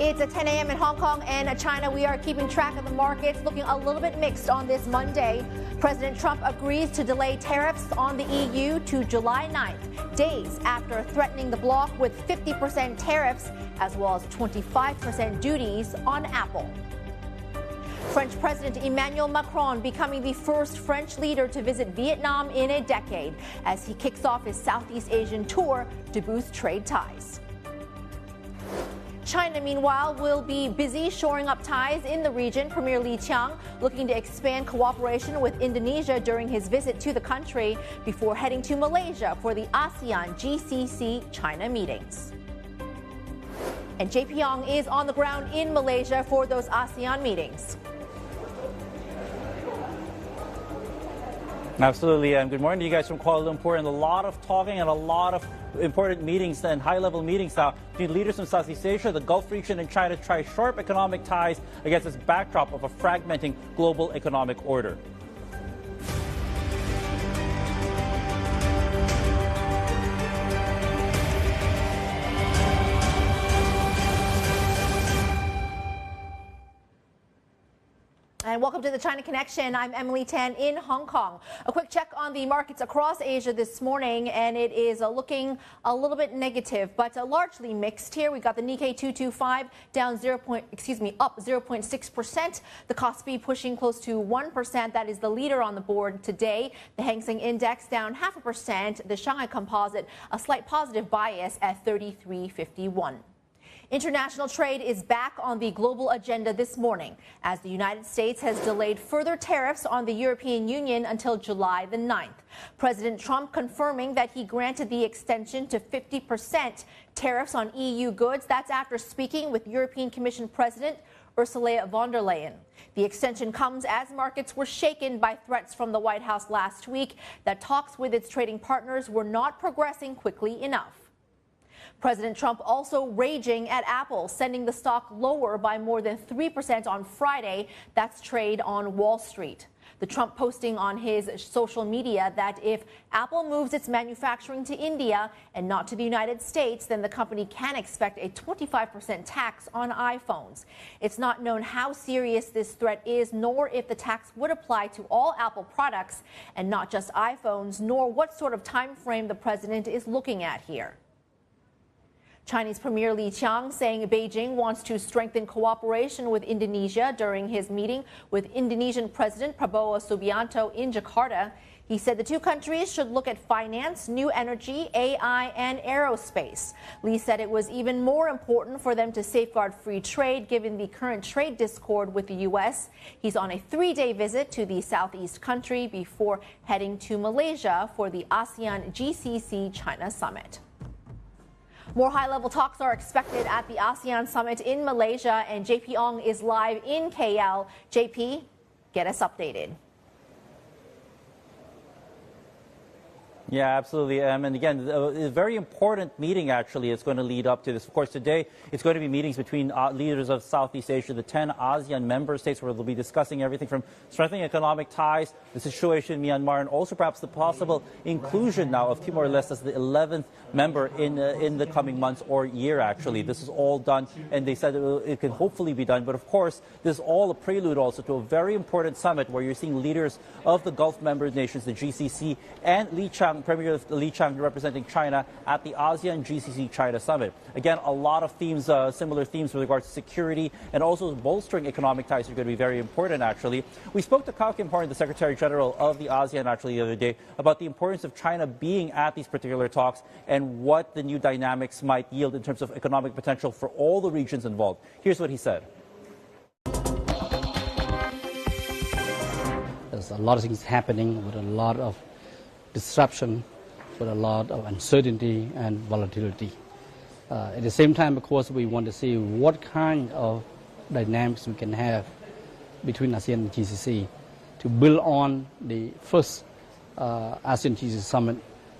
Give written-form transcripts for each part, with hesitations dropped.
It's at 10 a.m. in Hong Kong and China. We are keeping track of the markets, looking a little bit mixed on this Monday. President Trump agrees to delay tariffs on the EU to July 9th, days after threatening the bloc with 50% tariffs as well as 25% duties on Apple. French President Emmanuel Macron becoming the first French leader to visit Vietnam in a decade as he kicks off his Southeast Asian tour to boost trade ties. China, meanwhile, will be busy shoring up ties in the region. Premier Li Qiang looking to expand cooperation with Indonesia during his visit to the country before heading to Malaysia for the ASEAN GCC China meetings. And Pyongyang is on the ground in Malaysia for those ASEAN meetings. Absolutely, and good morning to you guys from Kuala Lumpur. And a lot of talking and a lot of important meetings and high-level meetings now between leaders from Southeast Asia, the Gulf region, and China to try sharp economic ties against this backdrop of a fragmenting global economic order. And welcome to the China Connection. I'm Emily Tan in Hong Kong. A quick check on the markets across Asia this morning, and it is looking a little bit negative, but largely mixed here. We got the Nikkei 225 down up 0.6%. The Kospi pushing close to 1%. That is the leader on the board today. The Hang Seng Index down 0.5%. The Shanghai Composite a slight positive bias at 33.51. International trade is back on the global agenda this morning as the United States has delayed further tariffs on the European Union until July the 9th. President Trump confirming that he granted the extension to 50% tariffs on EU goods. That's after speaking with European Commission President Ursula von der Leyen. The extension comes as markets were shaken by threats from the White House last week that talks with its trading partners were not progressing quickly enough. President Trump also raging at Apple, sending the stock lower by more than 3% on Friday. That's trade on Wall Street. The Trump posting on his social media that if Apple moves its manufacturing to India and not to the United States, then the company can expect a 25% tax on iPhones. It's not known how serious this threat is, nor if the tax would apply to all Apple products and not just iPhones, nor what sort of time frame the president is looking at here. Chinese Premier Li Qiang saying Beijing wants to strengthen cooperation with Indonesia during his meeting with Indonesian President Prabowo Subianto in Jakarta. He said the two countries should look at finance, new energy, AI, and aerospace. Li said it was even more important for them to safeguard free trade given the current trade discord with the U.S. He's on a 3-day visit to the southeast country before heading to Malaysia for the ASEAN GCC China summit. More high-level talks are expected at the ASEAN summit in Malaysia, and Pyongyang is live in KL. JP, get us updated. Yeah, absolutely. And again, a very important meeting, actually, is going to lead up to this. Of course, today it's going to be meetings between leaders of Southeast Asia, the 10 ASEAN member states, where they'll be discussing everything from strengthening economic ties, the situation in Myanmar, and also perhaps the possible inclusion now of Timor-Leste as the 11th member in the coming months or year, actually. This is all done, and they said it can hopefully be done. But of course, this is all a prelude also to a very important summit where you're seeing leaders of the Gulf member nations, the GCC, and Li Qiang, Premier Li Qiang representing China at the ASEAN GCC China Summit. Again, a lot of themes, similar themes with regards to security and also bolstering economic ties are going to be very important, actually. We spoke to Kao Kim Horn, the Secretary General of the ASEAN, actually, the other day, about the importance of China being at these particular talks and what the new dynamics might yield in terms of economic potential for all the regions involved. Here's what he said. There's a lot of things happening with a lot of disruption, with a lot of uncertainty and volatility. At the same time, of course, we want to see what kind of dynamics we can have between ASEAN and GCC to build on the first ASEAN GCC summit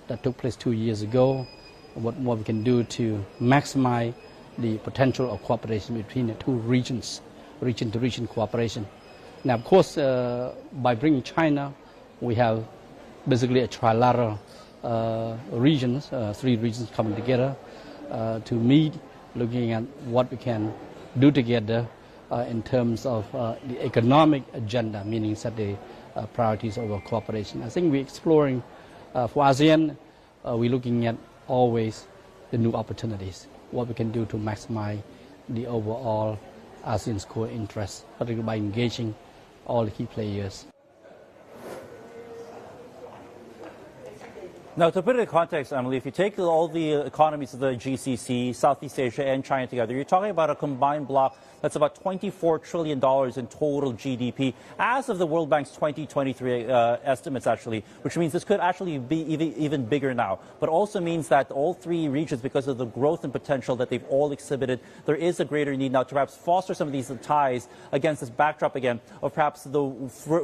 that took place 2 years ago, what we can do to maximize the potential of cooperation between the two regions, region-to-region cooperation. Now, of course, by bringing China, we have basically a trilateral regions, 3 regions coming together to meet, looking at what we can do together in terms of the economic agenda, meaning set the priorities of our cooperation. I think we're exploring, for ASEAN, we're looking at always the new opportunities, what we can do to maximize the overall ASEAN's core interests, particularly by engaging all the key players. Now, to put it in context, Emily, if you take all the economies of the GCC, Southeast Asia, and China together, you're talking about a combined bloc that's about $24 trillion in total GDP as of the World Bank's 2023 estimates, actually, which means this could actually be even bigger now. But also means that all three regions, because of the growth and potential that they've all exhibited, there is a greater need now to perhaps foster some of these ties against this backdrop again of perhaps the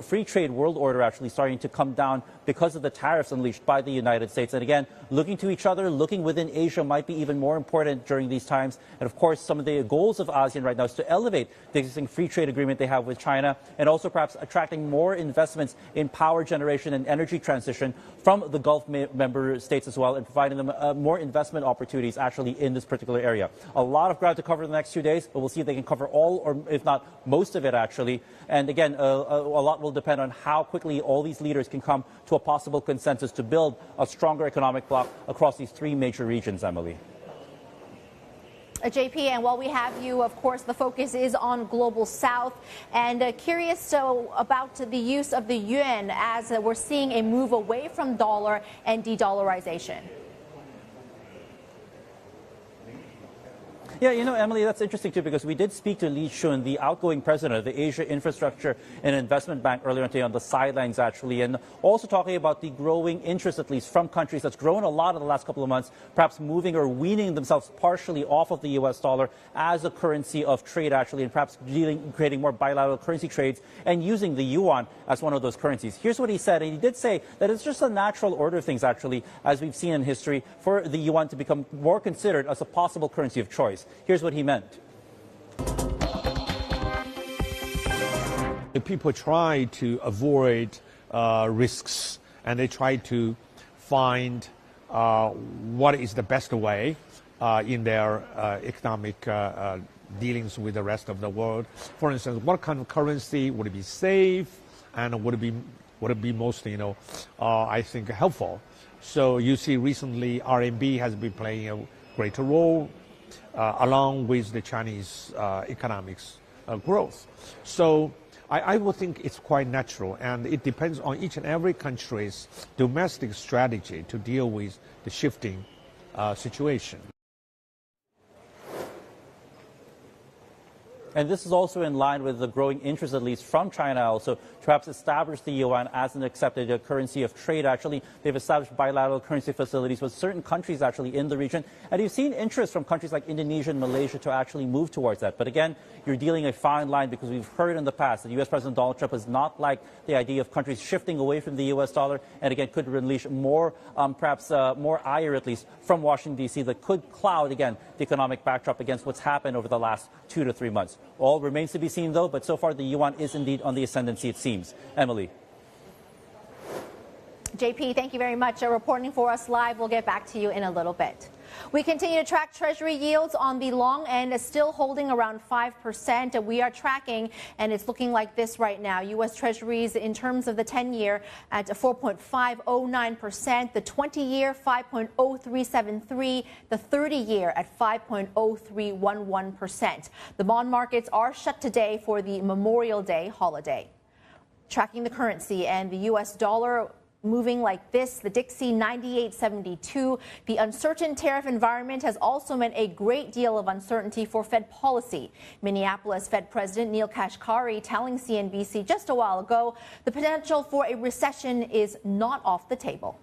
free trade world order actually starting to come down because of the tariffs unleashed by the United States. And again, looking to each other, looking within Asia might be even more important during these times. And of course, some of the goals of ASEAN right now is to elevate the existing free trade agreement they have with China and also perhaps attracting more investments in power generation and energy transition from the Gulf member states as well and providing them more investment opportunities actually in this particular area. A lot of ground to cover in the next 2 days, but we'll see if they can cover all or if not most of it actually. And again, a lot will depend on how quickly all these leaders can come to a possible consensus to build a stronger economic bloc across these three major regions, Emily. JP, and while we have you, of course, the focus is on Global South. And curious about the use of the yuan as we're seeing a move away from dollar and de-dollarization. Yeah, you know, Emily, that's interesting, too, because we did speak to Li Shun, the outgoing president of the Asia Infrastructure and Investment Bank earlier today on the sidelines, actually, and also talking about the growing interest, at least from countries that's grown a lot in the last couple of months, perhaps moving or weaning themselves partially off of the U.S. dollar as a currency of trade, actually, and perhaps creating more bilateral currency trades and using the yuan as one of those currencies. Here's what he said, and he did say that it's just a natural order of things, actually, as we've seen in history, for the yuan to become more considered as a possible currency of choice. Here's what he meant. People try to avoid risks and they try to find what is the best way in their economic dealings with the rest of the world. For instance, what kind of currency would be safe and would it be most, I think, helpful. So you see recently RMB has been playing a greater role along with the Chinese economics growth. So I would think it's quite natural, and it depends on each and every country's domestic strategy to deal with the shifting situation. And this is also in line with the growing interest, at least from China, also to perhaps establish the yuan as an accepted currency of trade. Actually, they've established bilateral currency facilities with certain countries actually in the region. And you've seen interest from countries like Indonesia and Malaysia to actually move towards that. But again, you're dealing a fine line because we've heard in the past that U.S. President Donald Trump has not liked the idea of countries shifting away from the U.S. dollar. And again, could unleash more, perhaps more ire, at least, from Washington, D.C. that could cloud, again, the economic backdrop against what's happened over the last 2 to 3 months. All remains to be seen, though, but so far the yuan is indeed on the ascendancy, it seems. Emily. JP, thank you very much for reporting for us live. We'll get back to you in a little bit. We continue to track Treasury yields on the long end, still holding around 5%. We are tracking, and it's looking like this right now. U.S. Treasuries in terms of the 10-year at 4.509%, the 20-year 5.0373%, the 30-year at 5.0311%. The bond markets are shut today for the Memorial Day holiday. Tracking the currency and the U.S. dollar moving like this, the Dixie 98.72. The uncertain tariff environment has also meant a great deal of uncertainty for Fed policy. Minneapolis Fed President Neil Kashkari telling CNBC just a while ago the potential for a recession is not off the table.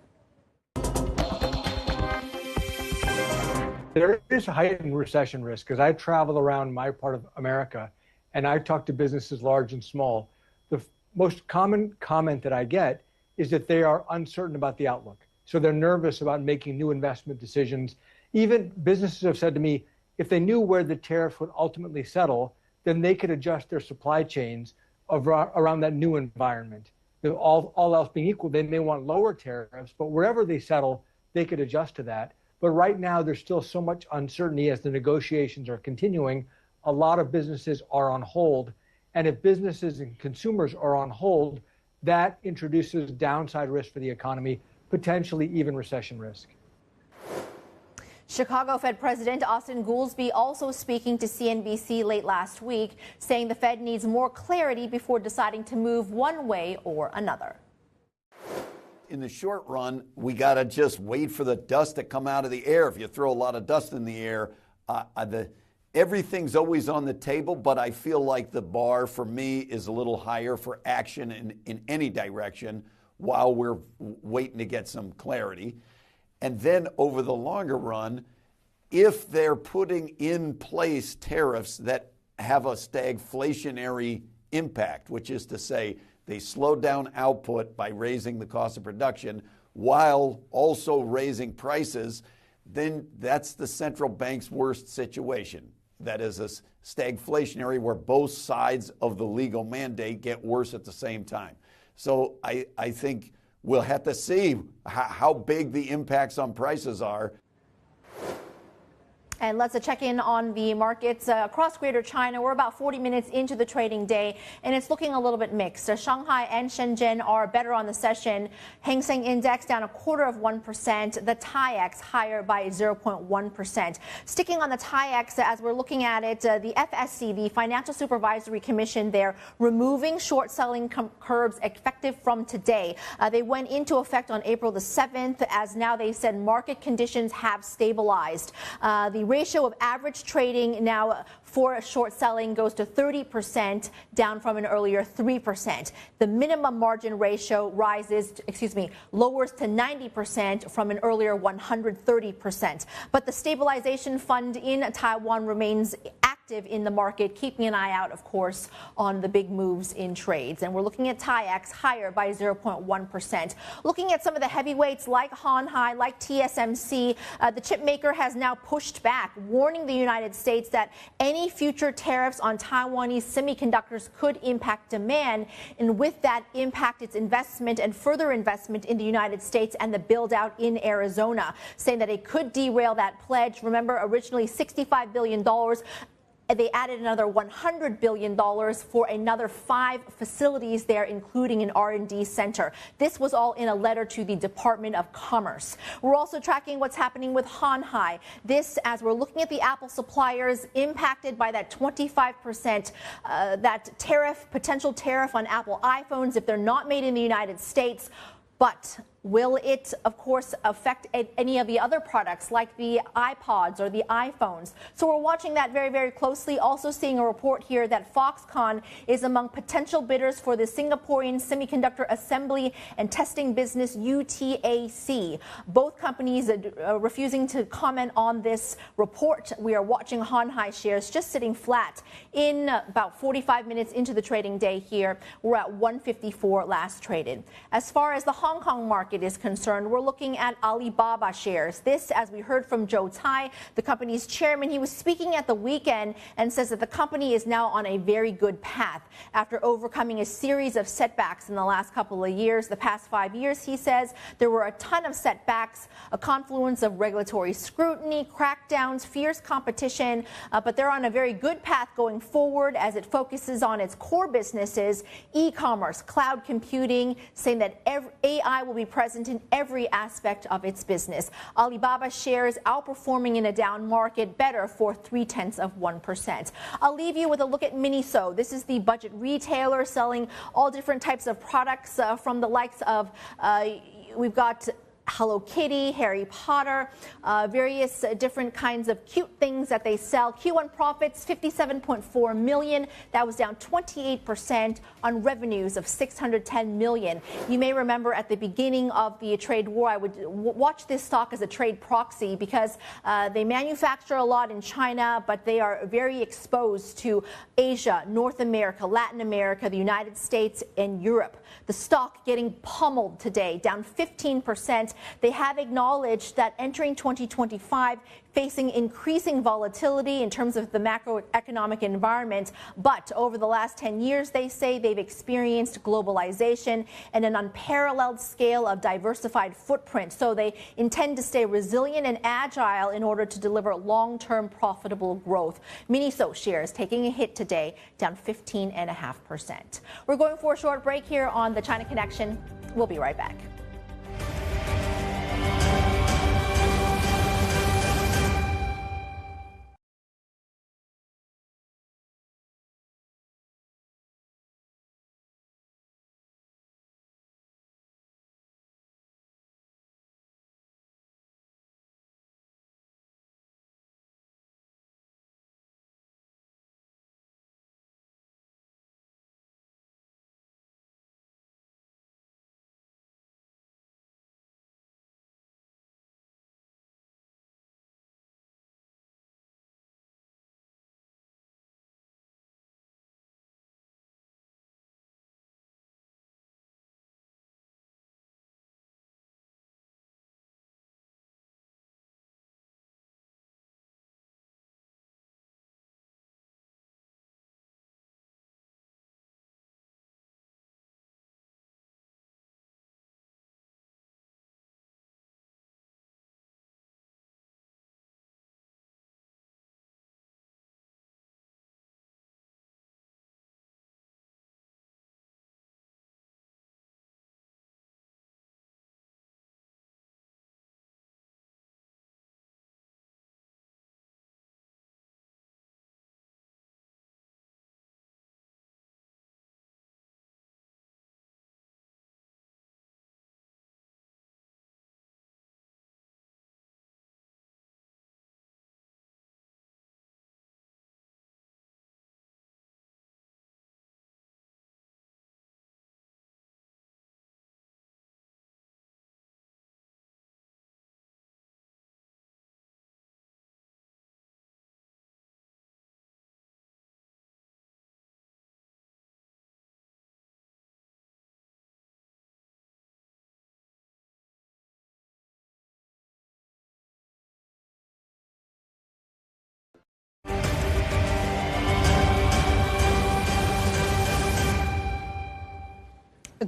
There is a heightened recession risk because I travel around my part of America and I talk to businesses large and small. The most common comment that I get is that they are uncertain about the outlook. So they're nervous about making new investment decisions. Even businesses have said to me, if they knew where the tariff would ultimately settle, then they could adjust their supply chains around that new environment. All else being equal, they may want lower tariffs, but wherever they settle, they could adjust to that. But right now, there's still so much uncertainty as the negotiations are continuing a lot of businesses are on hold. And if businesses and consumers are on hold, that introduces downside risk for the economy, potentially even recession risk. Chicago Fed President Austin Goolsbee also speaking to CNBC late last week, saying the Fed needs more clarity before deciding to move one way or another. In the short run, we got to just wait for the dust to come out of the air. If you throw a lot of dust in the air, everything's always on the table, but I feel like the bar for me is a little higher for action in any direction while we're waiting to get some clarity. And then over the longer run, if they're putting in place tariffs that have a stagflationary impact, which is to say they slow down output by raising the cost of production while also raising prices, then that's the central bank's worst situation. That is a stagflationary where both sides of the legal mandate get worse at the same time. So I think we'll have to see how big the impacts on prices are. And let's check in on the markets across Greater China. We're about 40 minutes into the trading day, and it's looking a little bit mixed. Shanghai and Shenzhen are better on the session. Hang Seng Index down 0.25%. The TAIEX higher by 0.1%. Sticking on the TAIEX, as we're looking at it, the FSC, the Financial Supervisory Commission, they're removing short-selling curbs effective from today. They went into effect on April the 7th, as now they said market conditions have stabilized. The ratio of average trading now for short selling goes to 30%, down from an earlier 3%. The minimum margin ratio lowers to 90% from an earlier 130%. But the stabilization fund in Taiwan remains active in the market, keeping an eye out, of course, on the big moves in trades. And we're looking at TAIEX higher by 0.1%. Looking at some of the heavyweights like Hanhai, like TSMC, the chip maker has now pushed back, warning the United States that any future tariffs on Taiwanese semiconductors could impact demand, and with that impact its investment and further investment in the United States and the build out in Arizona, saying that it could derail that pledge. Remember, originally $65 billion. They added another $100 billion for another 5 facilities there, including an R&D center. This was all in a letter to the Department of Commerce. We're also tracking what's happening with Hanhai. This, as we're looking at the Apple suppliers impacted by that 25%, potential tariff on Apple iPhones if they're not made in the United States. But will it, of course, affect any of the other products like the iPods or the iPhones? So we're watching that very, very closely. Also seeing a report here that Foxconn is among potential bidders for the Singaporean semiconductor assembly and testing business UTAC. Both companies refusing to comment on this report. We are watching Hanhai shares just sitting flat in about 45 minutes into the trading day here. We're at 154 last traded. As far as the Hong Kong market is concerned, we're looking at Alibaba shares. This, as we heard from Joe Tsai, the company's chairman, he was speaking at the weekend and says that the company is now on a very good path after overcoming a series of setbacks in the last couple of years. The past 5 years, he says, there were a ton of setbacks, a confluence of regulatory scrutiny, crackdowns, fierce competition, but they're on a very good path going forward as it focuses on its core businesses, e-commerce, cloud computing, saying that AI will be present in every aspect of its business. Alibaba shares outperforming in a down market, better for 0.3%. I'll leave you with a look at Miniso. This is the budget retailer selling all different types of products from the likes of, we've got Hello Kitty, Harry Potter, various different kinds of cute things that they sell. Q1 profits, $57.4 million. That was down 28% on revenues of $610 million. You may remember at the beginning of the trade war, I would watch this stock as a trade proxy because they manufacture a lot in China, but they are very exposed to Asia, North America, Latin America, the United States, and Europe. The stock getting pummeled today, down 15%. They have acknowledged that entering 2025, facing increasing volatility in terms of the macroeconomic environment. But over the last 10 years, they say they've experienced globalization and an unparalleled scale of diversified footprint. So they intend to stay resilient and agile in order to deliver long-term profitable growth. Miniso shares taking a hit today, down 15.5%. We're going for a short break here on the China Connection. We'll be right back.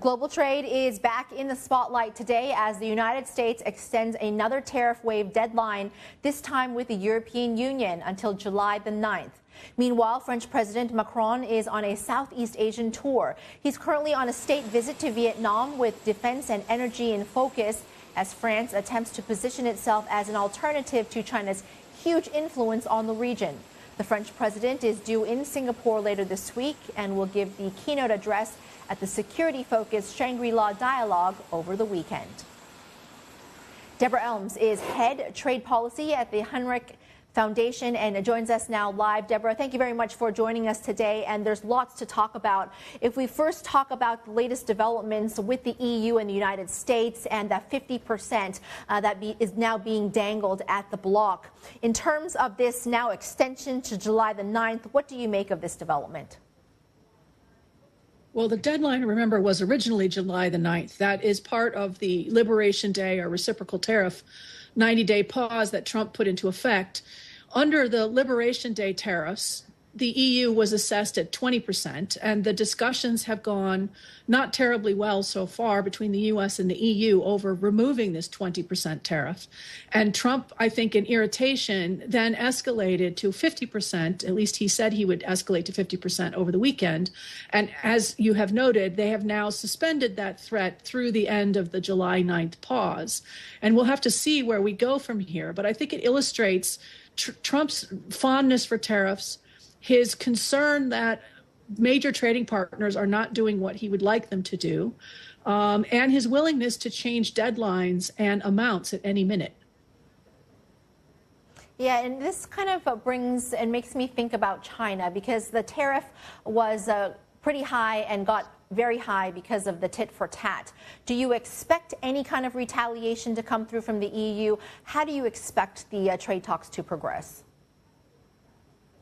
Global trade is back in the spotlight today as the United States extends another tariff wave deadline, this time with the European Union until July the 9th. Meanwhile, French President Macron is on a Southeast Asian tour. He's currently on a state visit to Vietnam with defense and energy in focus as France attempts to position itself as an alternative to China's huge influence on the region. The French president is due in Singapore later this week and will give the keynote address at the security-focused Shangri-La Dialogue over the weekend. Deborah Elms is head trade policy at the Heinrich Foundation and joins us now live. Deborah, thank you very much for joining us today, and there's lots to talk about. If we first talk about the latest developments with the EU and the United States and that 50% is now being dangled at the bloc. In terms of this now extension to July the 9th, what do you make of this development? Well, the deadline, remember, was originally July the 9th. That is part of the Liberation Day or reciprocal tariff 90-day pause that Trump put into effect. Under the Liberation Day tariffs, the EU was assessed at 20%, and the discussions have gone not terribly well so far between the U.S. and the EU over removing this 20% tariff. And Trump, I think in irritation, then escalated to 50%. At least he said he would escalate to 50% over the weekend. And as you have noted, they have now suspended that threat through the end of the July 9th pause. And we'll have to see where we go from here. But I think it illustrates Trump's fondness for tariffs, his concern that major trading partners are not doing what he would like them to do, and his willingness to change deadlines and amounts at any minute. Yeah, and this kind of brings and makes me think about China, because the tariff was pretty high and got very high because of the tit for tat. Do you expect any kind of retaliation to come through from the EU? How do you expect the trade talks to progress?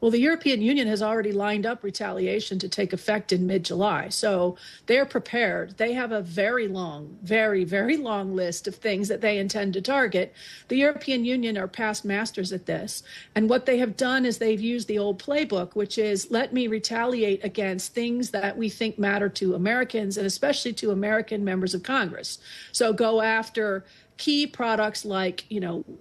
Well, the European Union has already lined up retaliation to take effect in mid-July. So they're prepared. They have a very long, very, very long list of things that they intend to target. The European Union are past masters at this. And what they have done is they've used the old playbook, which is let me retaliate against things that we think matter to Americans and especially to American members of Congress. So go after key products like,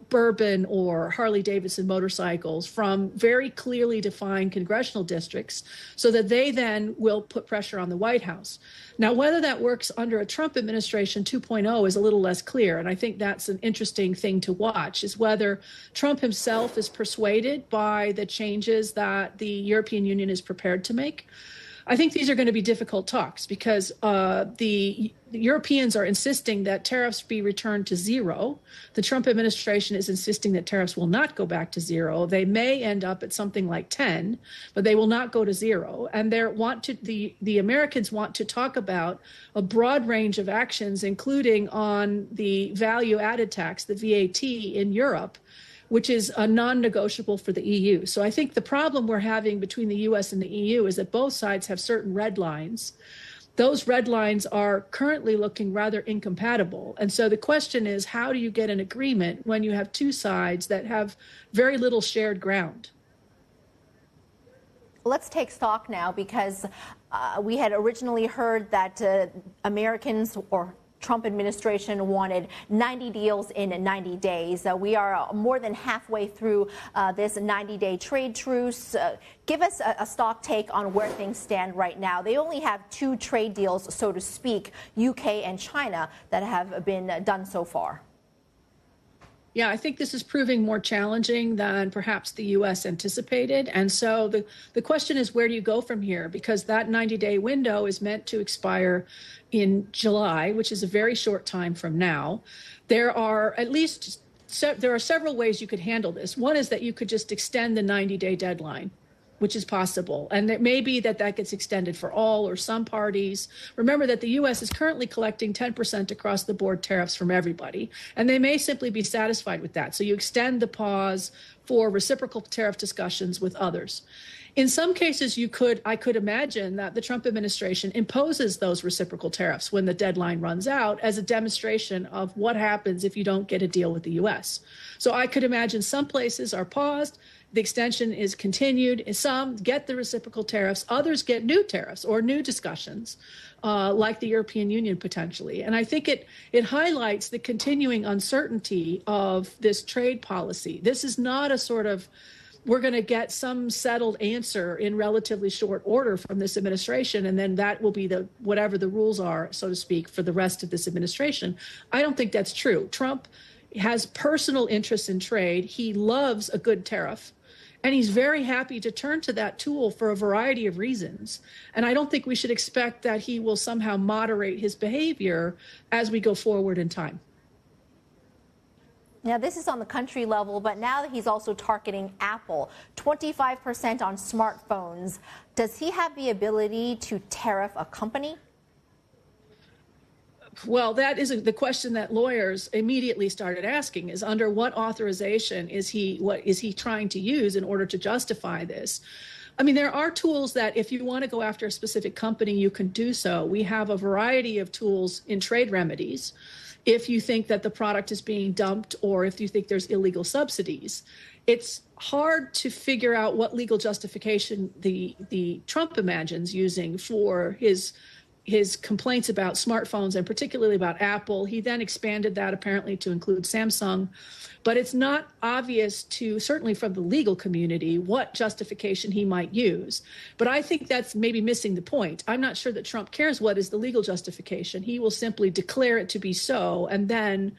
bourbon or Harley-Davidson motorcycles from very clearly defined congressional districts so that they then will put pressure on the White House. Now, whether that works under a Trump administration 2.0 is a little less clear. And I think that's an interesting thing to watch, is whether Trump himself is persuaded by the changes that the European Union is prepared to make. I think these are going to be difficult talks because the Europeans are insisting that tariffs be returned to zero. The Trump administration is insisting that tariffs will not go back to zero. They may end up at something like 10, but they will not go to zero. And the Americans want to talk about a broad range of actions, including on the value-added tax, the VAT, in Europe, which is a non-negotiable for the EU. So I think the problem we're having between the US and the EU is that both sides have certain red lines. Those red lines are currently looking rather incompatible. And so the question is, how do you get an agreement when you have two sides that have very little shared ground? Let's take stock now, because we had originally heard that Americans or Trump administration wanted 90 deals in 90 days. We are more than halfway through this 90-day trade truce. Give us a stock take on where things stand right now. They only have two trade deals, so to speak, UK and China, that have been done so far. Yeah, I think this is proving more challenging than perhaps the U.S. anticipated. And so the question is, where do you go from here? Because that 90-day window is meant to expire in July, which is a very short time from now. There are several ways you could handle this. One is that you could just extend the 90-day deadline, which is possible. And it may be that gets extended for all or some parties. Remember that the U.S. is currently collecting 10% across the board tariffs from everybody, and they may simply be satisfied with that. So you extend the pause for reciprocal tariff discussions with others. In some cases, I could imagine that the Trump administration imposes those reciprocal tariffs when the deadline runs out as a demonstration of what happens if you don't get a deal with the U.S. So I could imagine some places are paused, the extension is continued, some get the reciprocal tariffs, others get new tariffs or new discussions, like the European Union potentially. And I think it highlights the continuing uncertainty of this trade policy. This is not a sort of, we're going to get some settled answer in relatively short order from this administration, and then that will be whatever the rules are, so to speak, for the rest of this administration. I don't think that's true. Trump has personal interests in trade. He loves a good tariff, and he's very happy to turn to that tool for a variety of reasons. And I don't think we should expect that he will somehow moderate his behavior as we go forward in time. Now, this is on the country level, but now that he's also targeting Apple, 25% on smartphones. Does he have the ability to tariff a company? Well, that is the question that lawyers immediately started asking, is under what authorization is he trying to use in order to justify this? I mean, there are tools that if you want to go after a specific company, you can do so. We have a variety of tools in trade remedies. If you think that the product is being dumped or if you think there's illegal subsidies, it's hard to figure out what legal justification the Trump imagines using for his complaints about smartphones and particularly about Apple. He then expanded that apparently to include Samsung. But it's not obvious certainly from the legal community, what justification he might use. But I think that's maybe missing the point. I'm not sure that Trump cares what is the legal justification. He will simply declare it to be so, and then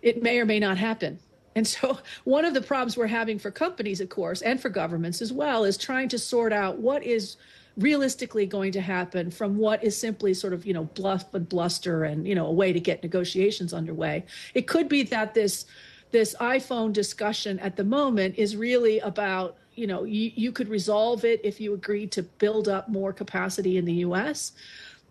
it may or may not happen. And so one of the problems we're having for companies, of course, and for governments as well, is trying to sort out what is realistically going to happen from what is simply sort of, bluff and bluster and, a way to get negotiations underway. It could be that this iPhone discussion at the moment is really about, you could resolve it if you agreed to build up more capacity in the U.S.,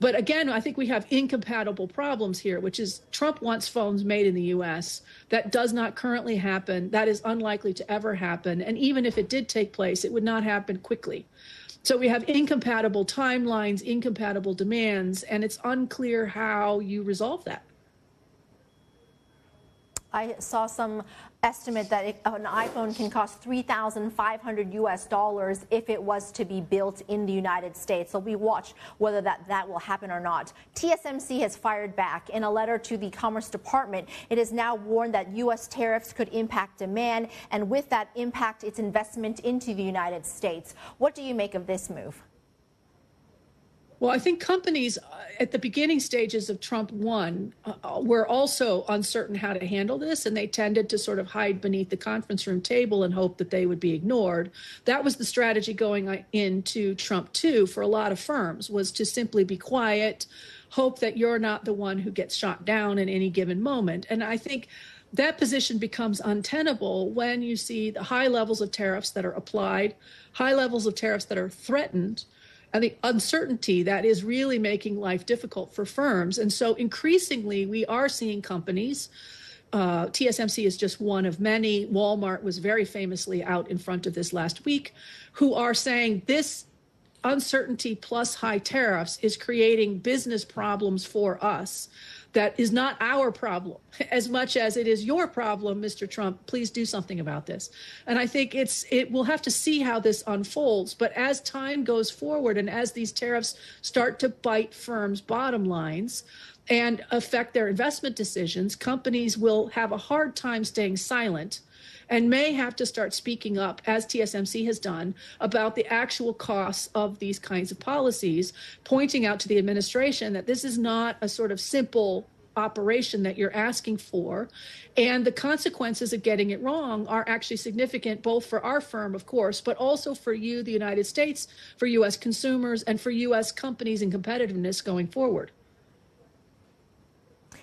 But again, I think we have incompatible problems here, which is Trump wants phones made in the U.S. That does not currently happen. That is unlikely to ever happen. And even if it did take place, it would not happen quickly. So we have incompatible timelines, incompatible demands, and it's unclear how you resolve that. I saw some estimate that an iPhone can cost $3,500 if it was to be built in the United States. So we watch whether that will happen or not. TSMC has fired back. In a letter to the Commerce Department, it has now warned that U.S. tariffs could impact demand, and with that impact, its investment into the United States. What do you make of this move? Well, I think companies at the beginning stages of Trump 1 were also uncertain how to handle this, and they tended to sort of hide beneath the conference room table and hope that they would be ignored. That was the strategy going into Trump 2 for a lot of firms, was to simply be quiet, hope that you're not the one who gets shot down in any given moment. And I think that position becomes untenable when you see the high levels of tariffs that are applied, high levels of tariffs that are threatened, and the uncertainty that is really making life difficult for firms. And so increasingly, we are seeing companies, TSMC is just one of many, Walmart was very famously out in front of this last week, who are saying this uncertainty plus high tariffs is creating business problems for us. That is not our problem as much as it is your problem, Mr. Trump. Please do something about this. And I think we'll have to see how this unfolds. But as time goes forward and as these tariffs start to bite firms' bottom lines and affect their investment decisions, companies will have a hard time staying silent and may have to start speaking up, as TSMC has done, about the actual costs of these kinds of policies, pointing out to the administration that this is not a sort of simple operation that you're asking for. And the consequences of getting it wrong are actually significant, both for our firm, of course, but also for you, the United States, for U.S. consumers, and for U.S. companies and competitiveness going forward.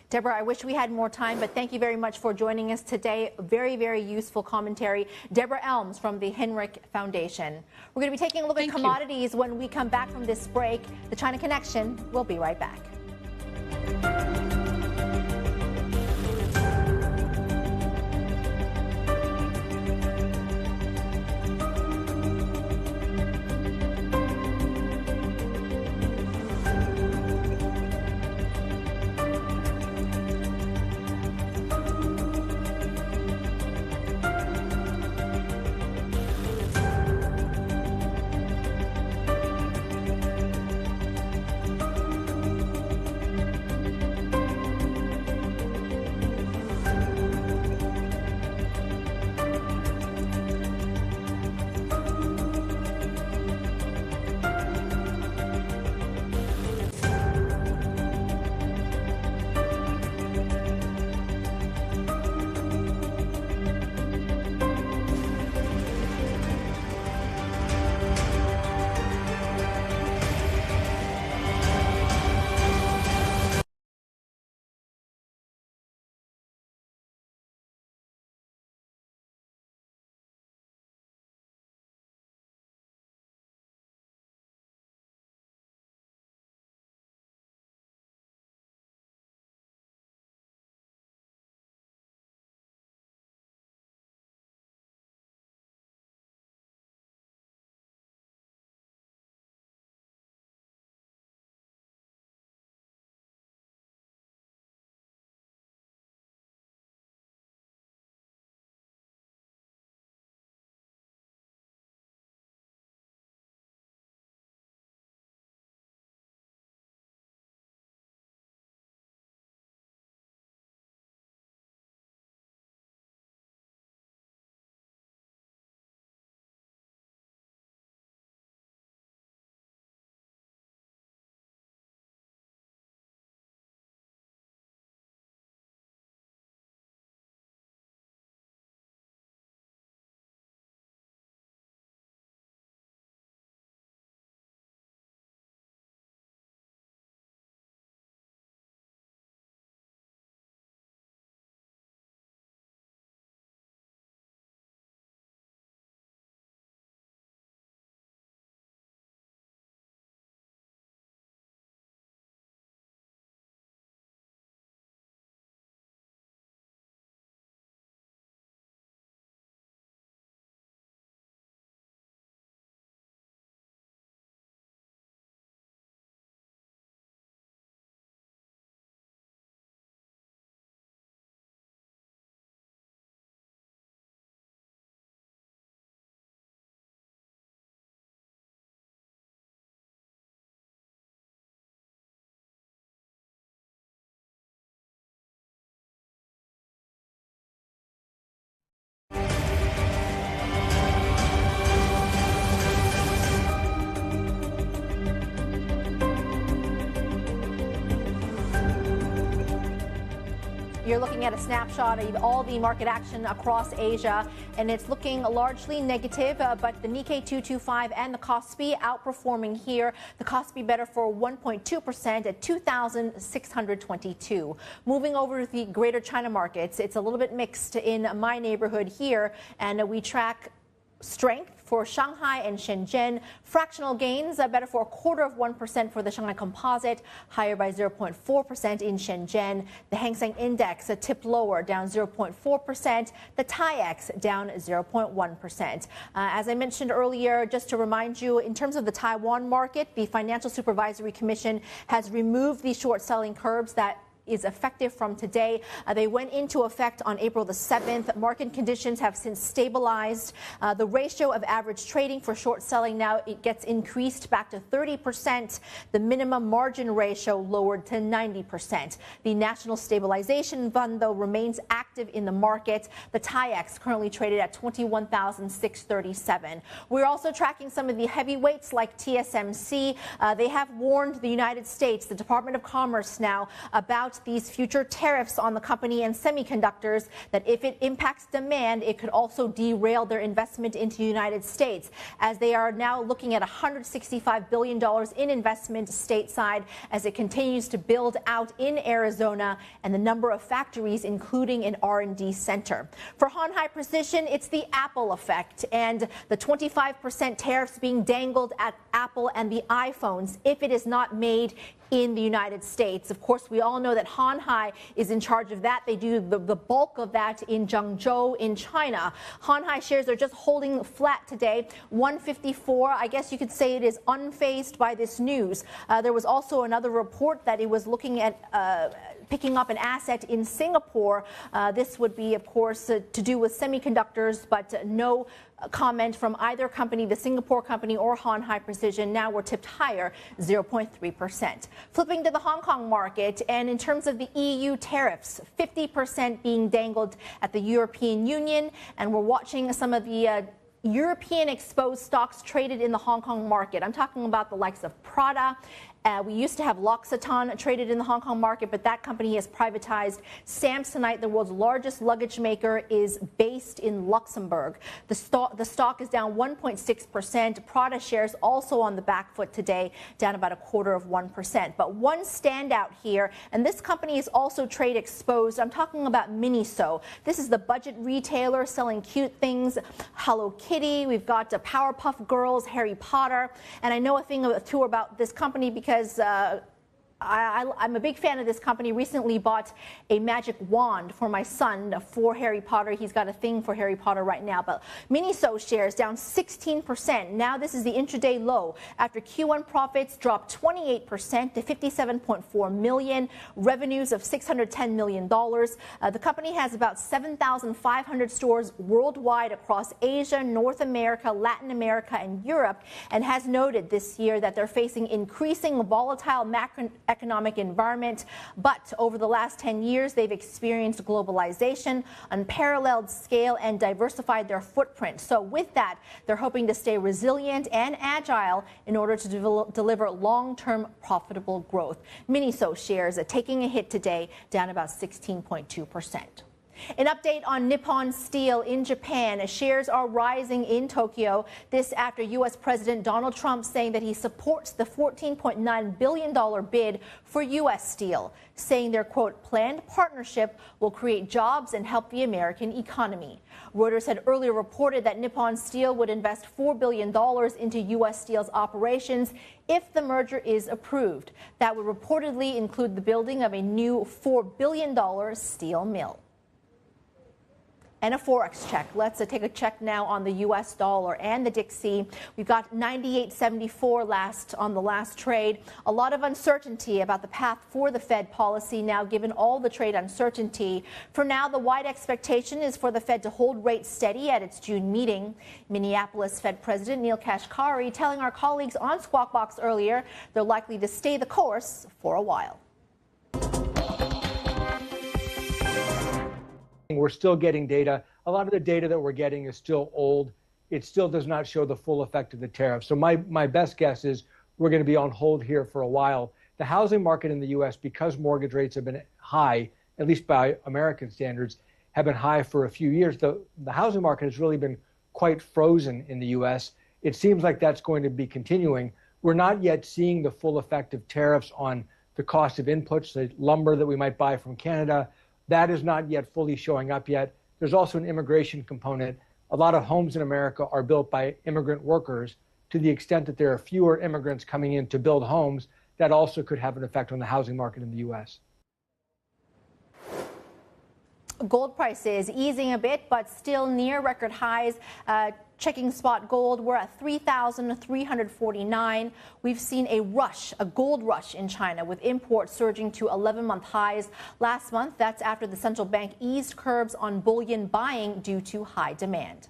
Deborah, I wish we had more time, but thank you very much for joining us today. Very, very useful commentary. Deborah Elms from the Henrich Foundation. We're going to be taking a look at commodities when we come back from this break. The China Connection will be right back. You're looking at a snapshot of all the market action across Asia, and it's looking largely negative, but the Nikkei 225 and the Kospi outperforming here. The Kospi better for 1.2% at 2,622. Moving over to the greater China markets, it's a little bit mixed in my neighborhood here, and we track strength for Shanghai and Shenzhen. Fractional gains better for 0.25% for the Shanghai Composite, higher by 0.4% in Shenzhen. The Hang Seng Index tipped lower, down 0.4%. The TAIEX down 0.1%. As I mentioned earlier, just to remind you, in terms of the Taiwan market, the Financial Supervisory Commission has removed the short selling curbs that is effective from today. They went into effect on April the 7th. Market conditions have since stabilized. The ratio of average trading for short selling now it gets increased back to 30%. The minimum margin ratio lowered to 90%. The National Stabilization Fund, though, remains active in the market. The TAIEX currently traded at 21,637. We're also tracking some of the heavyweights like TSMC. They have warned the United States, the Department of Commerce now, about these future tariffs on the company and semiconductors, that if it impacts demand, it could also derail their investment into the United States, as they are now looking at $165 billion in investment stateside as it continues to build out in Arizona and the number of factories, including an R&D center. For Han Hai Precision, it's the Apple effect and the 25% tariffs being dangled at Apple and the iPhones if it is not made in the United States. Of course, we all know that Han Hai is in charge of that. They do the bulk of that in Zhengzhou in China. Han Hai shares are just holding flat today, 154. I guess you could say it is unfazed by this news. There was also another report that it was looking at picking up an asset in Singapore. This would be, of course, to do with semiconductors, but no comment from either company, the Singapore company or Han Hai Precision. Now we're tipped higher, 0.3%. Flipping to the Hong Kong market, and in terms of the EU tariffs, 50% being dangled at the European Union, and we're watching some of the European exposed stocks traded in the Hong Kong market. I'm talking about the likes of Prada. We used to have L'Occitane traded in the Hong Kong market, but that company has privatized. Samsonite, the world's largest luggage maker, is based in Luxembourg. The stock is down 1.6%. Prada shares also on the back foot today, down about 0.25%. But one standout here, and this company is also trade exposed. I'm talking about Miniso. This is the budget retailer selling cute things. Hello Kitty. We've got Powerpuff Girls, Harry Potter, and I know a thing or two about this company because I'm a big fan of this company. Recently bought a magic wand for my son for Harry Potter. He's got a thing for Harry Potter right now. But Miniso shares down 16%. Now this is the intraday low after Q1 profits dropped 28% to 57.4 million. Revenues of $610 million. The company has about 7,500 stores worldwide across Asia, North America, Latin America, and Europe, and has noted this year that they're facing increasing volatile macroeconomic environment, but over the last 10 years, they've experienced globalization, unparalleled scale, and diversified their footprint. So with that, they're hoping to stay resilient and agile in order to deliver long-term profitable growth. Miniso shares are taking a hit today, down about 16.2%. An update on Nippon Steel in Japan. Shares are rising in Tokyo. This after U.S. President Donald Trump saying that he supports the $14.9 billion bid for U.S. Steel, saying their, quote, planned partnership will create jobs and help the American economy. Reuters had earlier reported that Nippon Steel would invest $4 billion into U.S. Steel's operations if the merger is approved. That would reportedly include the building of a new $4 billion steel mill. And a Forex check. Let's take a check now on the U.S. dollar and the Dixie. We've got 98.74 on the last trade. A lot of uncertainty about the path for the Fed policy now, given all the trade uncertainty. For now, the wide expectation is for the Fed to hold rates steady at its June meeting. Minneapolis Fed President Neil Kashkari telling our colleagues on Squawk Box earlier they're likely to stay the course for a while. We're still getting data. A lot of the data that we're getting is still old. It still does not show the full effect of the tariff. So my best guess is we're going to be on hold here for a while. The housing market in the U.S., because mortgage rates have been high, at least by American standards, have been high for a few years. The housing market has really been quite frozen in the U.S. It seems like that's going to be continuing. We're not yet seeing the full effect of tariffs on the cost of inputs, the lumber that we might buy from Canada. That is not yet fully showing up yet. There's also an immigration component. A lot of homes in America are built by immigrant workers. To the extent that there are fewer immigrants coming in to build homes, that also could have an effect on the housing market in the U.S. Gold prices easing a bit, but still near record highs. Checking spot gold, we're at 3,349. We've seen a gold rush in China, with imports surging to 11-month highs last month. That's after the central bank eased curbs on bullion buying due to high demand.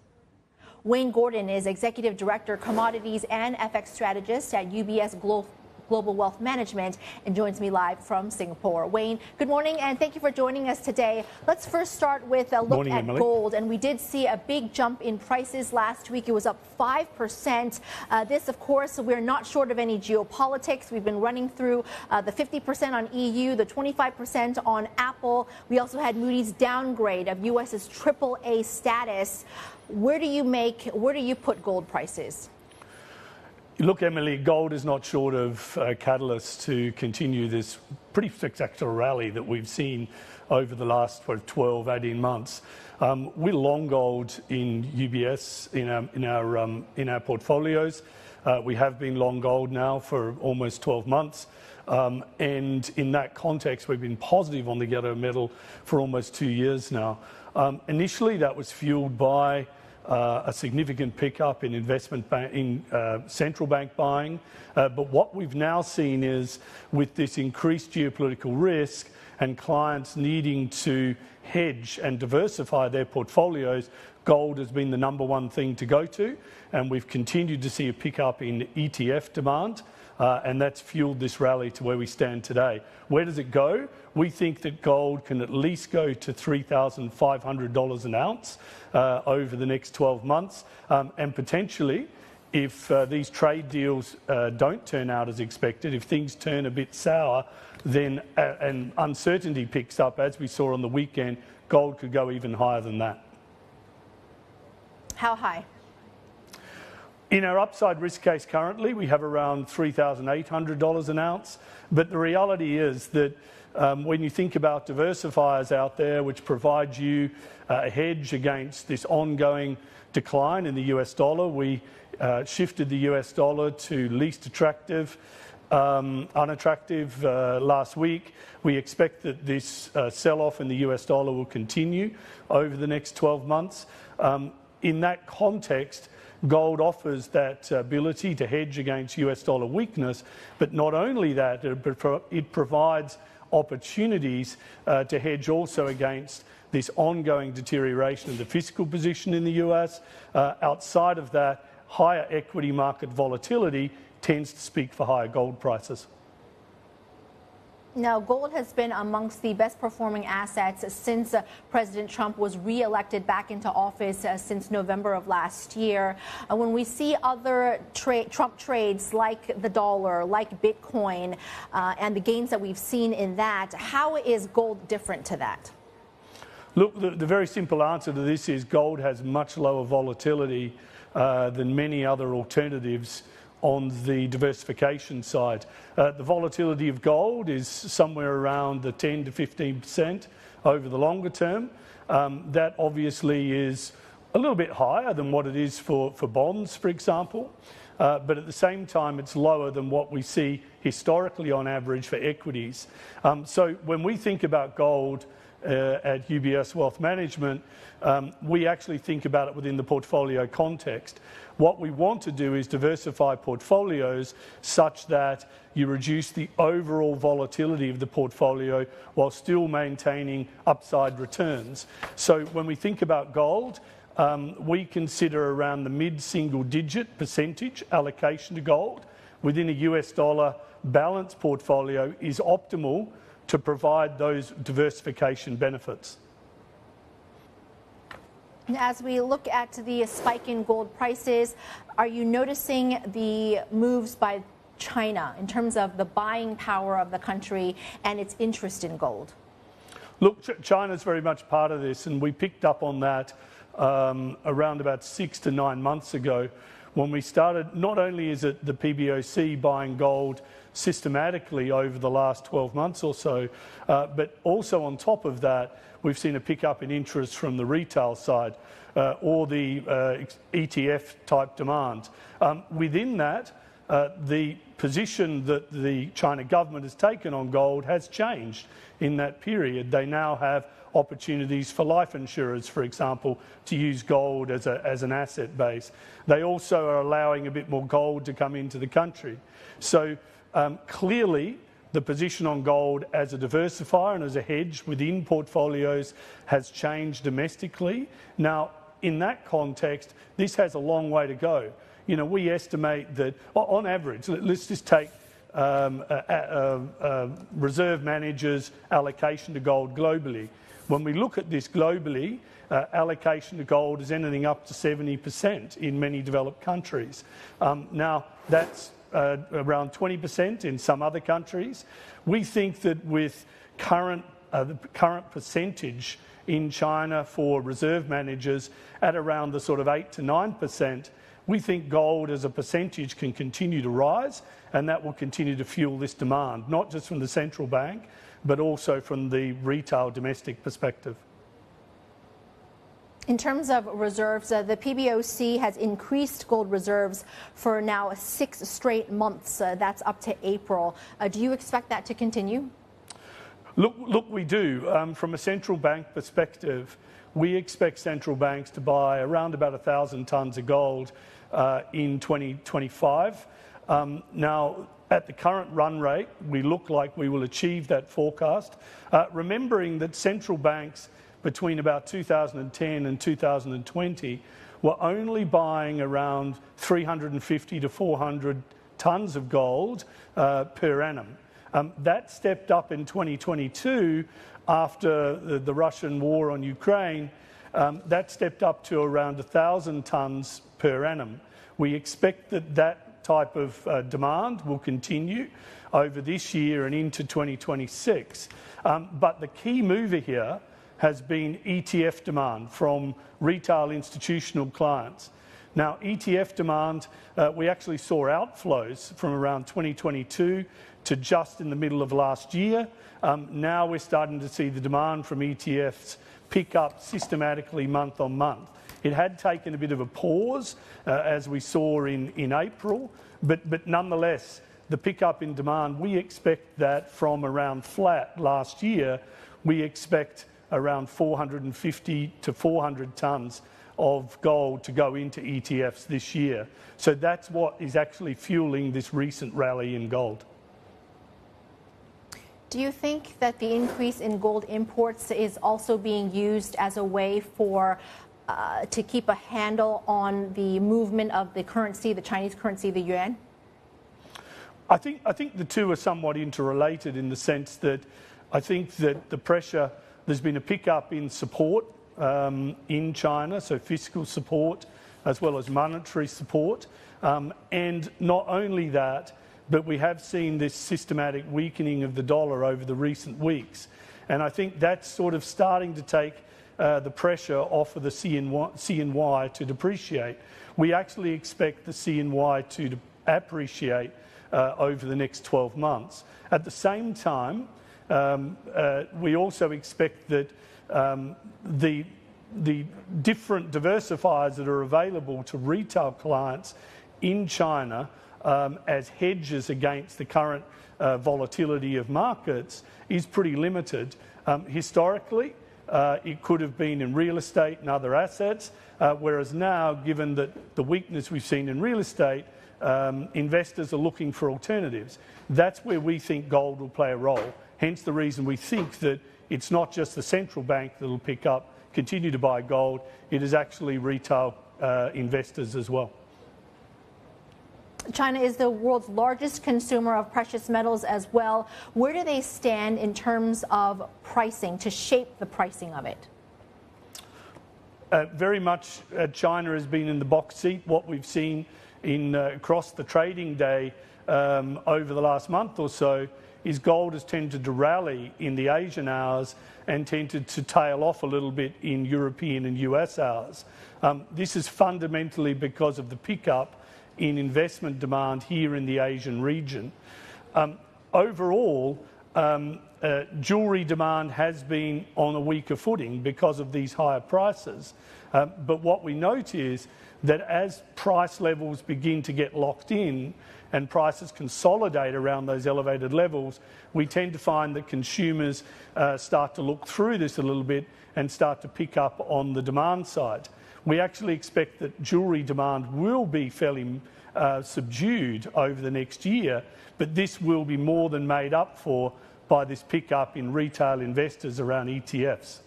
Wayne Gordon is Executive Director, Commodities and FX Strategist at UBS Global Wealth Management, and joins me live from Singapore. Wayne, good morning, and thank you for joining us today. Let's first start with a look at gold, and we did see a big jump in prices last week. It was up 5%. This, of course, we're not short of any geopolitics. We've been running through the 50% on EU, the 25% on Apple. We also had Moody's downgrade of US's AAA status. Where do you put gold prices? Look, Emily, gold is not short of catalysts to continue this pretty spectacular rally that we've seen over the last 12, 18 months. We're long gold in UBS in our portfolios. We have been long gold now for almost 12 months. And in that context, we've been positive on the yellow metal for almost 2 years now. Initially, that was fueled by a significant pickup in central bank buying. But what we've now seen is, with this increased geopolitical risk and clients needing to hedge and diversify their portfolios, gold has been the number one thing to go to. And we've continued to see a pickup in ETF demand. And that's fueled this rally to where we stand today. Where does it go? We think that gold can at least go to $3,500 an ounce over the next 12 months. And potentially, if these trade deals don't turn out as expected, if things turn a bit sour, then and uncertainty picks up, as we saw on the weekend, gold could go even higher than that. How high? In our upside risk case currently, we have around $3,800 an ounce. But the reality is that when you think about diversifiers out there, which provide you a hedge against this ongoing decline in the US dollar, we shifted the US dollar to least unattractive last week. We expect that this sell-off in the US dollar will continue over the next 12 months. In that context, gold offers that ability to hedge against US dollar weakness, but not only that, it provides opportunities to hedge also against this ongoing deterioration of the fiscal position in the US. Outside of that, higher equity market volatility tends to speak for higher gold prices. Now, gold has been amongst the best performing assets since President Trump was re-elected back into office since November of last year. When we see other Trump trades like the dollar, like Bitcoin, and the gains that we've seen in that, how is gold different to that? Look, the very simple answer to this is gold has much lower volatility than many other alternatives on the diversification side. The volatility of gold is somewhere around the 10 to 15% over the longer term. That obviously is a little bit higher than what it is for bonds, for example. But at the same time, it's lower than what we see historically on average for equities. So when we think about gold at UBS Wealth Management, we actually think about it within the portfolio context. What we want to do is diversify portfolios such that you reduce the overall volatility of the portfolio while still maintaining upside returns. So when we think about gold, we consider around the mid-single-digit percentage allocation to gold within a US dollar balanced portfolio is optimal to provide those diversification benefits. As we look at the spike in gold prices, are you noticing the moves by China in terms of the buying power of the country and its interest in gold? Look, China's very much part of this, and we picked up on that around about 6 to 9 months ago when we started. Not only is it the PBOC buying gold systematically over the last 12 months or so, but also on top of that, we've seen a pickup in interest from the retail side or the ETF type demand. Within that, the position that the China government has taken on gold has changed in that period. They now have opportunities for life insurers, for example, to use gold as an asset base. They also are allowing a bit more gold to come into the country. So clearly, the position on gold as a diversifier and as a hedge within portfolios has changed domestically. Now, in that context, this has a long way to go. You know, we estimate that on average, let's just take reserve managers' allocation to gold globally. When we look at this globally, allocation to gold is anything up to 70% in many developed countries. Now, that's around 20% in some other countries. We think that with the current percentage in China for reserve managers at around the sort of 8 to 9%, we think gold as a percentage can continue to rise, and that will continue to fuel this demand, not just from the central bank, but also from the retail domestic perspective. In terms of reserves, the PBOC has increased gold reserves for now 6 straight months. That's up to April. Do you expect that to continue? Look, we do. From a central bank perspective, we expect central banks to buy around about 1,000 tonnes of gold in 2025. Now, at the current run rate, we look like we will achieve that forecast, remembering that central banks between about 2010 and 2020 were only buying around 350 to 400 tonnes of gold per annum. That stepped up in 2022 after the Russian war on Ukraine. That stepped up to around 1,000 tonnes per annum. We expect that type of demand will continue over this year and into 2026. But the key mover here has been ETF demand from retail institutional clients. Now, ETF demand, we actually saw outflows from around 2022 to just in the middle of last year. Now we're starting to see the demand from ETFs pick up systematically month on month. It had taken a bit of a pause, as we saw in April, but nonetheless, the pickup in demand, we expect that from around flat last year, we expect around 450 to 400 tonnes of gold to go into ETFs this year. So that's what is actually fueling this recent rally in gold. Do you think that the increase in gold imports is also being used as a way for to keep a handle on the movement of the currency, the Chinese currency, the yuan? I think the two are somewhat interrelated in the sense that I think that the pressure, there's been a pickup in support in China, so fiscal support as well as monetary support. And not only that, but we have seen this systematic weakening of the dollar over the recent weeks. And I think that's sort of starting to take the pressure off of the CNY to depreciate. We actually expect the CNY to appreciate over the next 12 months. At the same time, we also expect that the different diversifiers that are available to retail clients in China as hedges against the current volatility of markets is pretty limited. Historically, it could have been in real estate and other assets, whereas now, given that the weakness we've seen in real estate, investors are looking for alternatives. That's where we think gold will play a role. Hence the reason we think that it's not just the central bank that will continue to buy gold, it is actually retail investors as well. China is the world's largest consumer of precious metals as well. Where do they stand in terms of pricing, to shape the pricing of it? Very much China has been in the box seat. What we've seen across the trading day over the last month or so is gold has tended to rally in the Asian hours and tended to tail off a little bit in European and US hours. This is fundamentally because of the pickup in investment demand here in the Asian region. Overall, jewellery demand has been on a weaker footing because of these higher prices. But what we note is that as price levels begin to get locked in and prices consolidate around those elevated levels, we tend to find that consumers start to look through this a little bit and start to pick up on the demand side. We actually expect that jewellery demand will be fairly subdued over the next year, but this will be more than made up for by this pickup in retail investors around ETFs.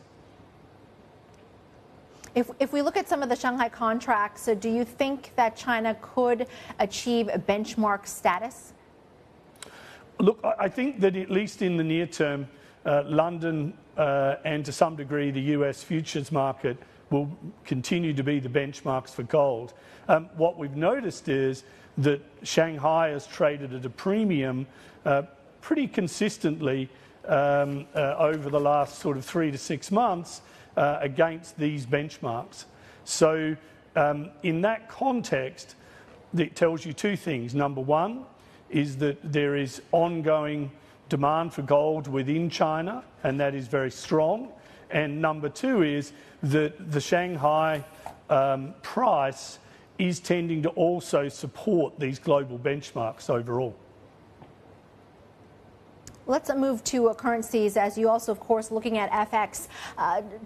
If we look at some of the Shanghai contracts, do you think that China could achieve a benchmark status? Look, I think that at least in the near term, London and to some degree the US futures market will continue to be the benchmarks for gold. What we've noticed is that Shanghai has traded at a premium pretty consistently over the last sort of 3 to 6 months against these benchmarks. So in that context, it tells you two things. Number one is that there is ongoing demand for gold within China, and that is very strong. And number two is that the Shanghai price is tending to also support these global benchmarks overall. Let's move to currencies, as you also, of course, looking at FX.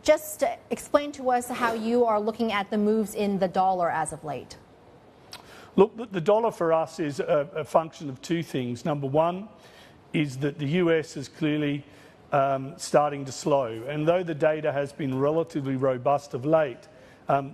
Just explain to us how you are looking at the moves in the dollar as of late. Look, the dollar for us is a function of two things. Number one is that the US is clearly starting to slow. And though the data has been relatively robust of late,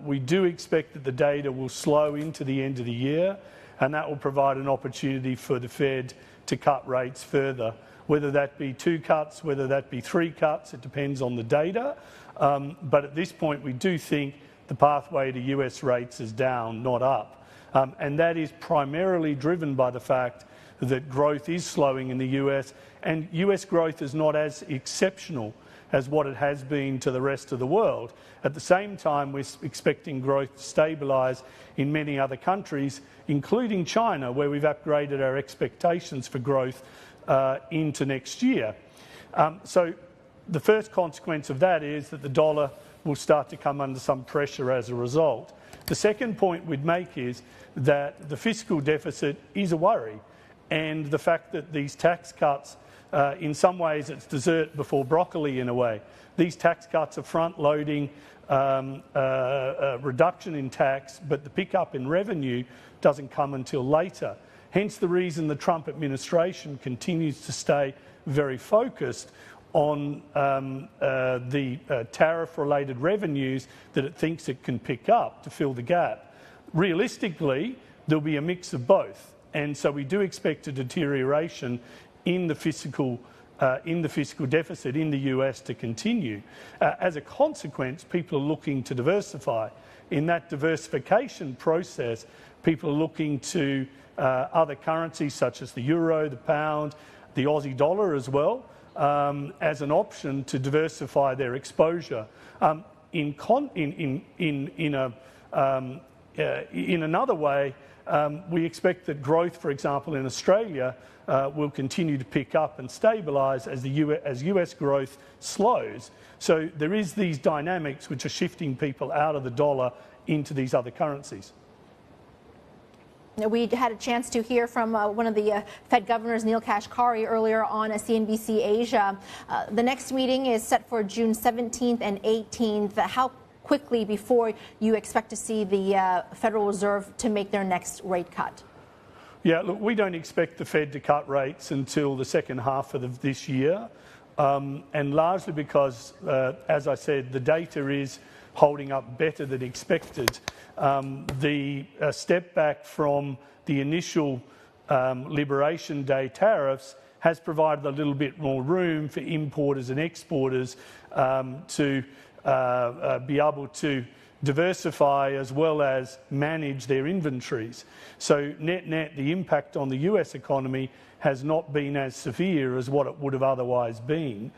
we do expect that the data will slow into the end of the year, and that will provide an opportunity for the Fed to cut rates further. Whether that be 2 cuts, whether that be 3 cuts, it depends on the data. But at this point, we do think the pathway to US rates is down, not up. And that is primarily driven by the fact that growth is slowing in the US, and US growth is not as exceptional as what it has been to the rest of the world. At the same time, we're expecting growth to stabilise in many other countries, including China, where we've upgraded our expectations for growth into next year. So the first consequence of that is that the dollar will start to come under some pressure as a result. The second point we'd make is that the fiscal deficit is a worry, and the fact that these tax cuts, in some ways it's dessert before broccoli in a way. These tax cuts are front-loading a reduction in tax, but the pickup in revenue doesn't come until later. Hence the reason the Trump administration continues to stay very focused on the tariff-related revenues that it thinks it can pick up to fill the gap. Realistically, there'll be a mix of both, and so we do expect a deterioration in the fiscal deficit in the US to continue. As a consequence, people are looking to diversify. In that diversification process, people are looking to other currencies such as the euro, the pound, the Aussie dollar as well, as an option to diversify their exposure. In another way, we expect that growth, for example, in Australia will continue to pick up and stabilise as US growth slows. So there is these dynamics which are shifting people out of the dollar into these other currencies. We had a chance to hear from one of the Fed governors, Neil Kashkari, earlier on CNBC Asia. The next meeting is set for June 17th and 18th. How quickly before you expect to see the Federal Reserve to make their next rate cut? Yeah, look, we don't expect the Fed to cut rates until the second half of this year, and largely because, as I said, the data is holding up better than expected. The step back from the initial Liberation Day tariffs has provided a little bit more room for importers and exporters to be able to diversify as well as manage their inventories. So net-net, the impact on the US economy has not been as severe as what it would have otherwise been.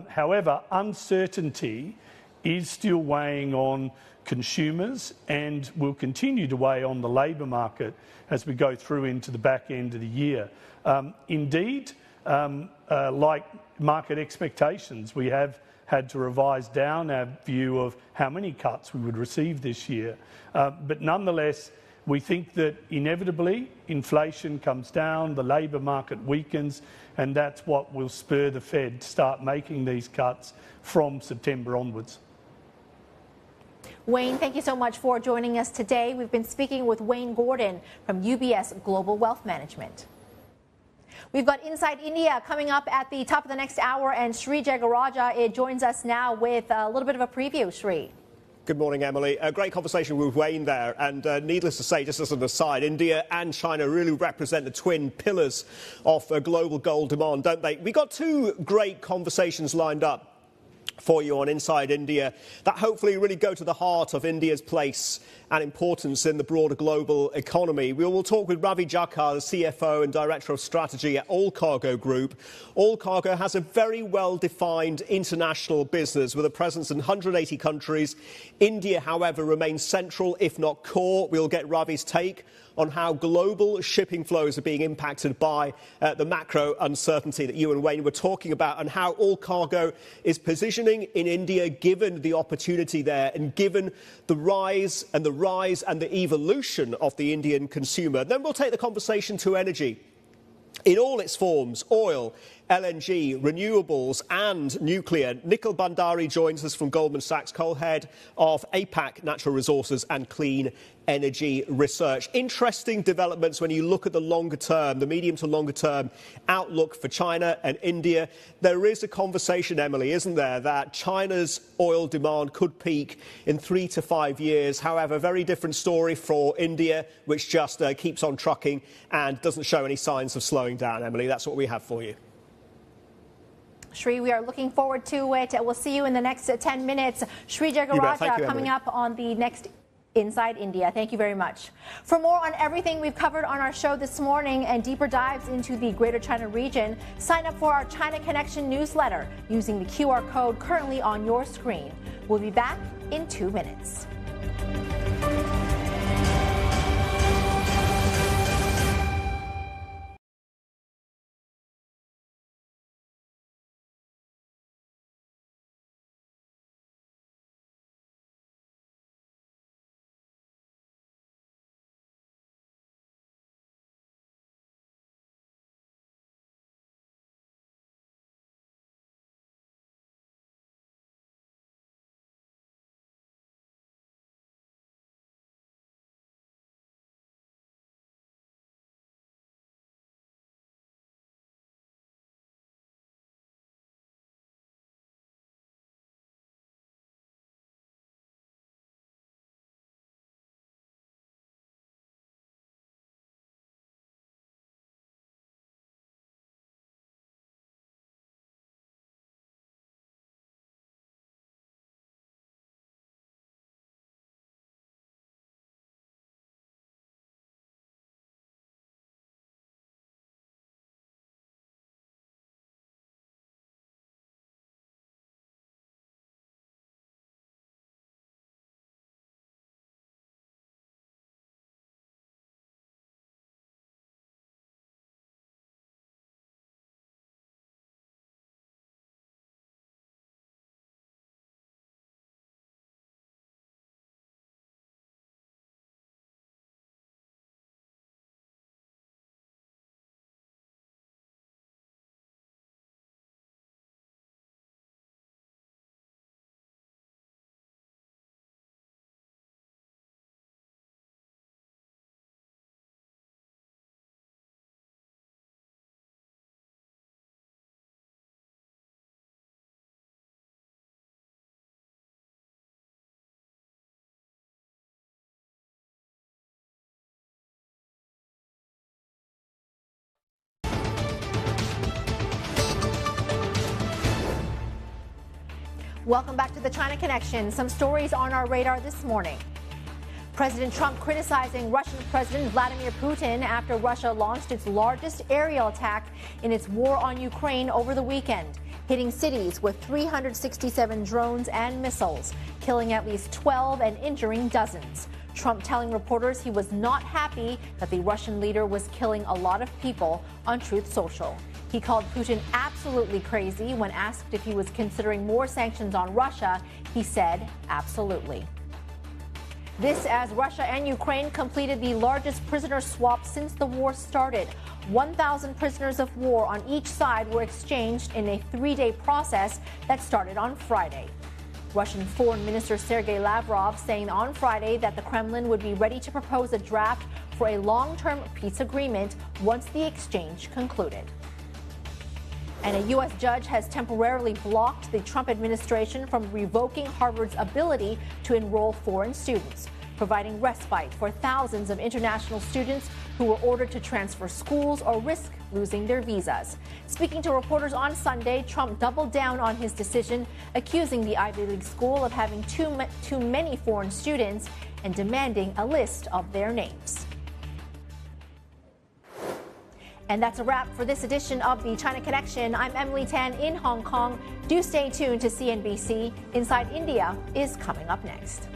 However, uncertainty is still weighing on consumers and will continue to weigh on the labour market as we go through into the back end of the year. Indeed, like market expectations, we have had to revise down our view of how many cuts we would receive this year. But nonetheless, we think that inevitably inflation comes down, the labour market weakens, and that's what will spur the Fed to start making these cuts from September onwards. Wayne, thank you so much for joining us today. We've been speaking with Wayne Gordon from UBS Global Wealth Management. We've got Inside India coming up at the top of the next hour, and Sri Jagaraja joins us now with a little bit of a preview. Sri. Good morning, Emily. A great conversation with Wayne there. And needless to say, just as an aside, India and China really represent the twin pillars of global gold demand, don't they? We got two great conversations lined up for you on Inside India that hopefully really go to the heart of India's place and importance in the broader global economy. We will talk with Ravi Jakhar, the CFO and Director of Strategy at All Cargo Group. All Cargo has a very well-defined international business with a presence in 180 countries. India, however, remains central, if not core. We'll get Ravi's take on how global shipping flows are being impacted by the macro uncertainty that you and Wayne were talking about, and how All Cargo is positioning in India given the opportunity there and given the rise and the evolution of the Indian consumer. Then we'll take the conversation to energy in all its forms: oil, LNG, renewables and nuclear. Nikhil Bhandari joins us from Goldman Sachs, co-head of APAC Natural Resources and Clean Energy Research. Interesting developments when you look at the longer term, the medium to longer term outlook for China and India. There is a conversation, Emily, isn't there, that China's oil demand could peak in 3 to 5 years. However, very different story for India, which just keeps on trucking and doesn't show any signs of slowing down, Emily. That's what we have for you. Sri, we are looking forward to it. We'll see you in the next 10 minutes. Sri Jagaraja coming up on the next Inside India. Thank you very much. For more on everything we've covered on our show this morning and deeper dives into the Greater China region, sign up for our China Connection newsletter using the QR code currently on your screen. We'll be back in 2 minutes. Welcome back to the China Connection. Some stories on our radar this morning. President Trump criticizing Russian President Vladimir Putin after Russia launched its largest aerial attack in its war on Ukraine over the weekend, hitting cities with 367 drones and missiles, killing at least 12 and injuring dozens. Trump telling reporters he was not happy that the Russian leader was killing a lot of people on Truth Social. He called Putin absolutely crazy when asked if he was considering more sanctions on Russia. He said, absolutely. This as Russia and Ukraine completed the largest prisoner swap since the war started. 1,000 prisoners of war on each side were exchanged in a 3-day process that started on Friday. Russian Foreign Minister Sergei Lavrov saying on Friday that the Kremlin would be ready to propose a draft for a long-term peace agreement once the exchange concluded. And a U.S. judge has temporarily blocked the Trump administration from revoking Harvard's ability to enroll foreign students, providing respite for thousands of international students who were ordered to transfer schools or risk losing their visas. Speaking to reporters on Sunday, Trump doubled down on his decision, accusing the Ivy League school of having too many foreign students and demanding a list of their names. And that's a wrap for this edition of the China Connection. I'm Emily Tan in Hong Kong. Do stay tuned to CNBC. Inside India is coming up next.